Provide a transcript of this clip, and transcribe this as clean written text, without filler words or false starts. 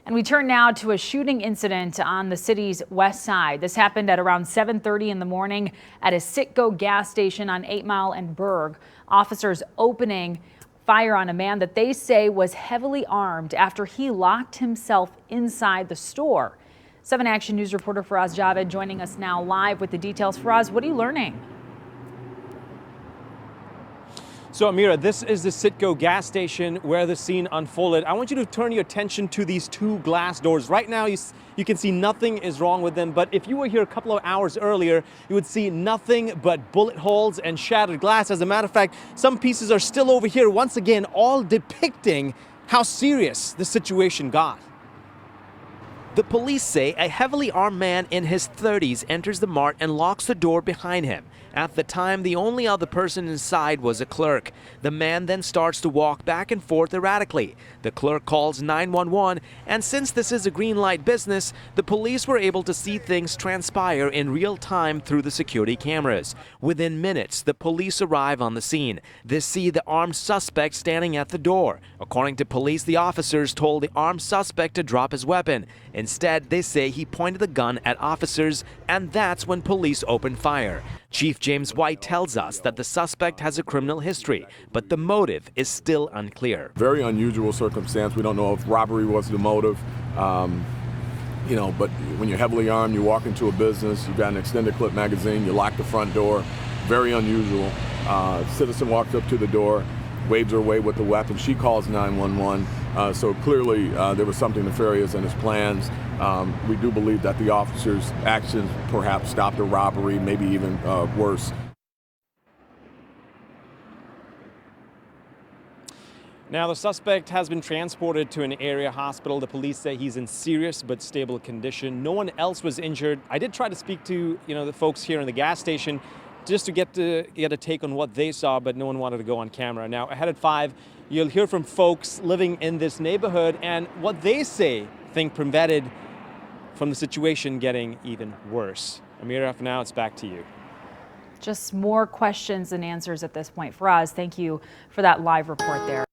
And we turn now to a shooting incident on the city's west side. This happened at around 7:30 in the morning at a Citgo gas station on 8 Mile and Berg. Officers opening fire on a man that they say was heavily armed after he locked himself inside the store. 7 Action News reporter Faraz Javed joining us now live with the details. Faraz, what are you learning? So, Amira, this is the Citgo gas station where the scene unfolded. I want you to turn your attention to these 2 glass doors. Right now, you can see nothing is wrong with them, but if you were here a couple of hours earlier, you would see nothing but bullet holes and shattered glass. As a matter of fact, some pieces are still over here, once again, all depicting how serious the situation got. The police say a heavily armed man in his 30s enters the mart and locks the door behind him. At the time, the only other person inside was a clerk. The man then starts to walk back and forth erratically. The clerk calls 911, and since this is a green light business, the police were able to see things transpire in real time through the security cameras. Within minutes, the police arrive on the scene. They see the armed suspect standing at the door. According to police, the officers told the armed suspect to drop his weapon. Instead, they say he pointed the gun at officers, and that's when police opened fire. Chief James White tells us that the suspect has a criminal history, but the motive is still unclear. Very unusual circumstance. We don't know if robbery was the motive. But when you're heavily armed, you walk into a business, you've got an extended clip magazine, you lock the front door. Very unusual. Citizen walks up to the door, waves her away with the weapon. She calls 911. So clearly there was something nefarious in his plans. We do believe that the officers' actions perhaps stopped a robbery, maybe even worse. Now, the suspect has been transported to an area hospital. The police say he's in serious but stable condition. No one else was injured. I did try to speak to the folks here in the gas station just to get a take on what they saw, but no one wanted to go on camera. Now, ahead at 5, you'll hear from folks living in this neighborhood and what they think prevented from the situation getting even worse. Amira, for now, it's back to you. Just more questions than answers at this point. Faraz, thank you for that live report there.